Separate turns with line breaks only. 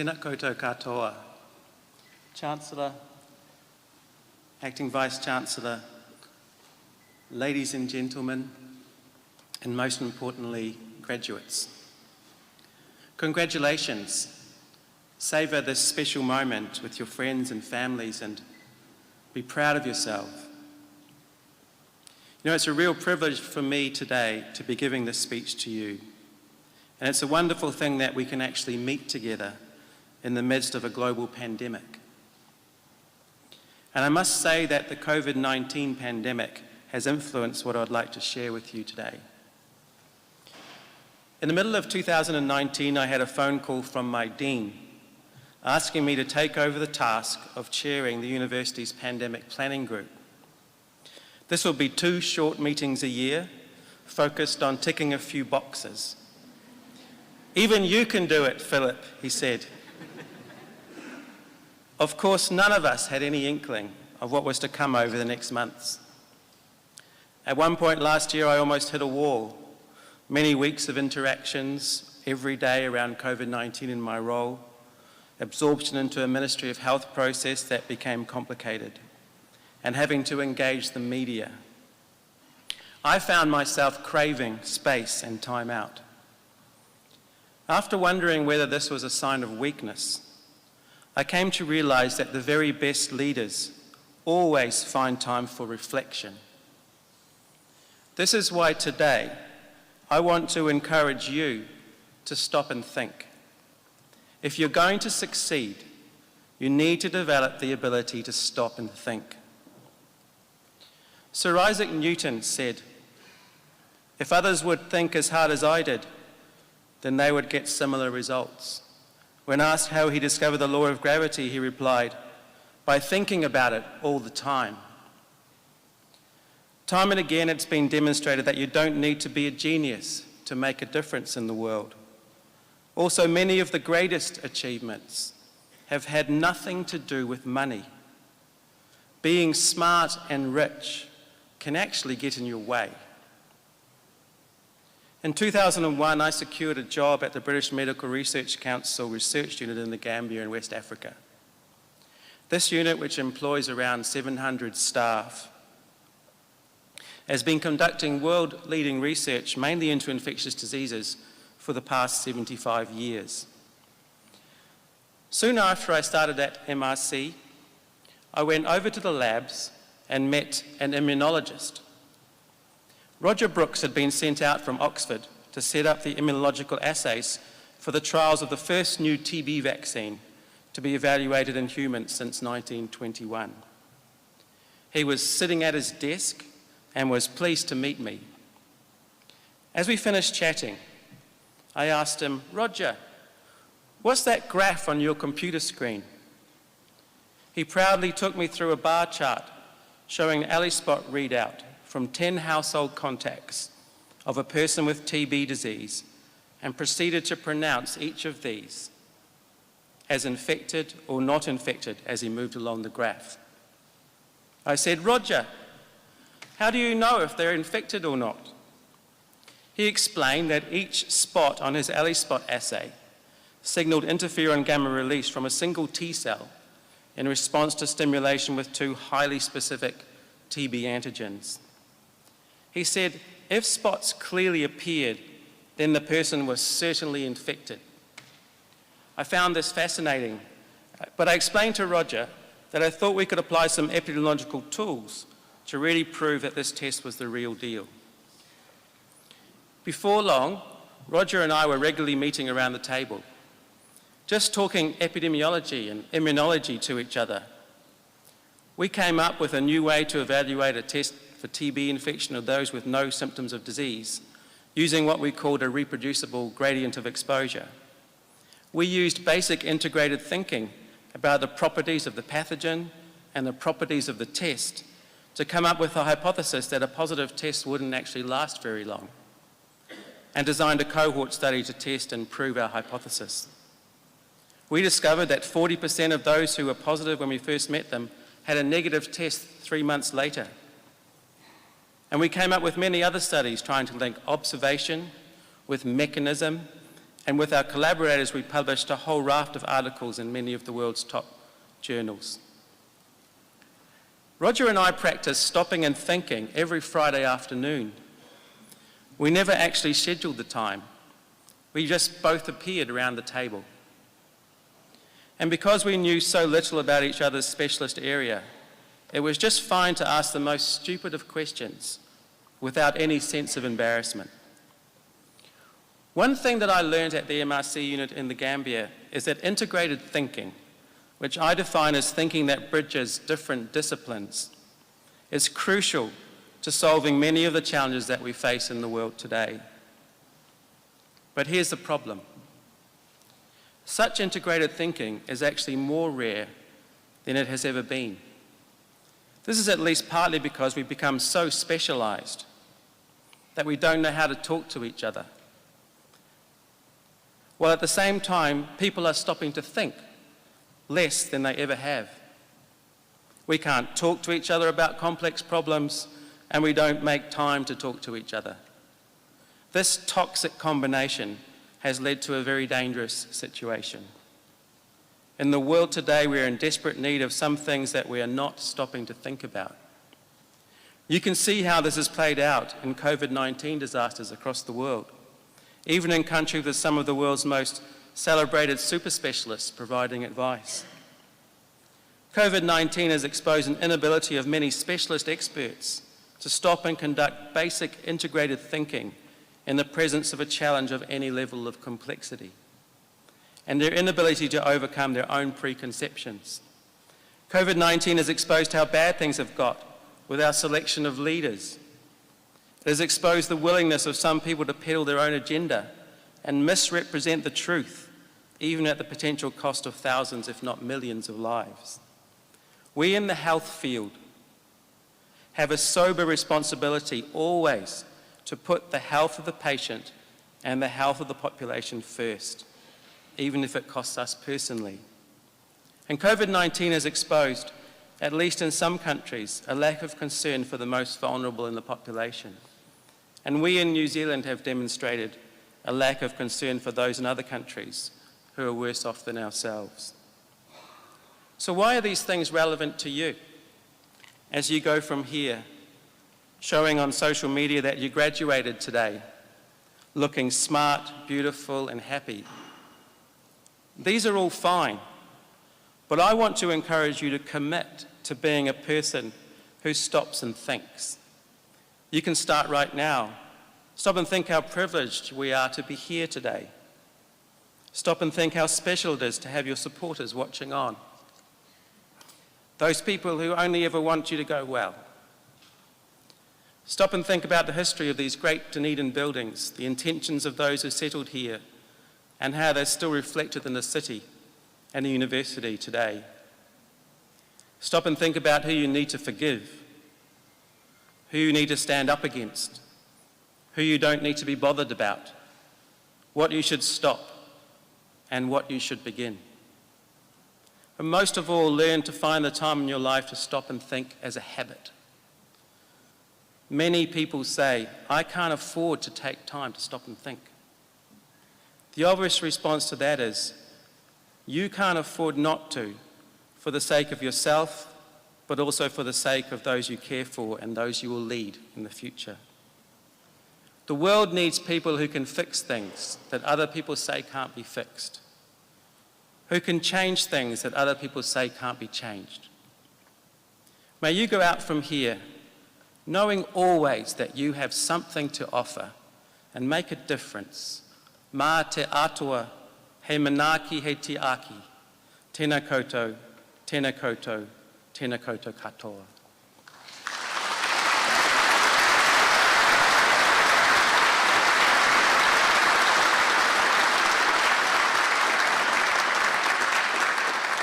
Tēnā koutou katoa. Chancellor, Acting Vice-Chancellor, ladies and gentlemen, and most importantly, graduates. Congratulations. Savour this special moment with your friends and families and be proud of yourself. You know, it's a real privilege for me today to be giving this speech to you. And it's a wonderful thing that we can actually meet together in the midst of a global pandemic. And I must say that the COVID-19 pandemic has influenced what I'd like to share with you today. In the middle of 2019, I had a phone call from my dean asking me to take over the task of chairing the university's pandemic planning group. This will be 2 short meetings a year, focused on ticking a few boxes. Even you can do it, Philip, he said. Of course, none of us had any inkling of what was to come over the next months. At one point last year, I almost hit a wall. Many weeks of interactions every day around COVID-19 in my role, absorption into a Ministry of Health process that became complicated, and having to engage the media. I found myself craving space and time out. After wondering whether this was a sign of weakness, I came to realize that the very best leaders always find time for reflection. This is why today I want to encourage you to stop and think. If you're going to succeed, you need to develop the ability to stop and think. Sir Isaac Newton said, "If others would think as hard as I did, then they would get similar results." When asked how he discovered the law of gravity, he replied, "By thinking about it all the time." Time and again, it's been demonstrated that you don't need to be a genius to make a difference in the world. Also, many of the greatest achievements have had nothing to do with money. Being smart and rich can actually get in your way. In 2001, I secured a job at the British Medical Research Council Research Unit in the Gambia in West Africa. This unit, which employs around 700 staff, has been conducting world-leading research, mainly into infectious diseases, for the past 75 years. Soon after I started at MRC, I went over to the labs and met an immunologist. Roger Brooks had been sent out from Oxford to set up the immunological assays for the trials of the first new TB vaccine to be evaluated in humans since 1921. He was sitting at his desk and was pleased to meet me. As we finished chatting, I asked him, "Roger, what's that graph on your computer screen?" He proudly took me through a bar chart showing an ELISpot readout from 10 household contacts of a person with TB disease and proceeded to pronounce each of these as infected or not infected as he moved along the graph. I said, "Roger, how do you know if they're infected or not?" He explained that each spot on his ELISpot assay signaled interferon gamma release from a single T cell in response to stimulation with 2 highly specific TB antigens. He said, if spots clearly appeared, then the person was certainly infected. I found this fascinating, but I explained to Roger that I thought we could apply some epidemiological tools to really prove that this test was the real deal. Before long, Roger and I were regularly meeting around the table, just talking epidemiology and immunology to each other. We came up with a new way to evaluate a test for TB infection of those with no symptoms of disease, using what we called a reproducible gradient of exposure. We used basic integrated thinking about the properties of the pathogen and the properties of the test to come up with a hypothesis that a positive test wouldn't actually last very long, and designed a cohort study to test and prove our hypothesis. We discovered that 40% of those who were positive when we first met them had a negative test 3 months later. And we came up with many other studies trying to link observation with mechanism And with our collaborators, we published a whole raft of articles in many of the world's top journals. Roger and I practice stopping and thinking every Friday afternoon. We never actually scheduled the time. We just both appeared around the table. And because we knew so little about each other's specialist area, it was just fine to ask the most stupid of questions without any sense of embarrassment. One thing that I learned at the MRC unit in the Gambia is that integrated thinking, which I define as thinking that bridges different disciplines, is crucial to solving many of the challenges that we face in the world today. But here's the problem. Such integrated thinking is actually more rare than it has ever been. This is at least partly because we've become so specialized that we don't know how to talk to each other. While at the same time, people are stopping to think less than they ever have. We can't talk to each other about complex problems, and we don't make time to talk to each other. This toxic combination has led to a very dangerous situation. In the world today, we are in desperate need of some things that we are not stopping to think about. You can see how this has played out in COVID-19 disasters across the world, even in countries with some of the world's most celebrated super specialists providing advice. COVID-19 has exposed an inability of many specialist experts to stop and conduct basic integrated thinking in the presence of a challenge of any level of complexity, and their inability to overcome their own preconceptions. COVID-19 has exposed how bad things have got with our selection of leaders. It has exposed the willingness of some people to peddle their own agenda and misrepresent the truth, even at the potential cost of thousands, if not millions, of lives. We in the health field have a sober responsibility always to put the health of the patient and the health of the population first, even if it costs us personally. And COVID-19 has exposed, at least in some countries, a lack of concern for the most vulnerable in the population. And we in New Zealand have demonstrated a lack of concern for those in other countries who are worse off than ourselves. So why are these things relevant to you as you go from here, showing on social media that you graduated today, looking smart, beautiful, and happy? These are all fine, but I want to encourage you to commit to being a person who stops and thinks. You can start right now. Stop and think how privileged we are to be here today. Stop and think how special it is to have your supporters watching on. Those people who only ever want you to go well. Stop and think about the history of these great Dunedin buildings, the intentions of those who settled here, and how they're still reflected in the city and the university today. Stop and think about who you need to forgive, who you need to stand up against, who you don't need to be bothered about, what you should stop, and what you should begin. And most of all, learn to find the time in your life to stop and think as a habit. Many people say, I can't afford to take time to stop and think. The obvious response to that is, you can't afford not to, for the sake of yourself, but also for the sake of those you care for and those you will lead in the future. The world needs people who can fix things that other people say can't be fixed, who can change things that other people say can't be changed. May you go out from here knowing always that you have something to offer and make a difference. Mā te atua, he manaaki he te aki. Tēnā koutou, tēnā koutou, tēnā koutou katoa.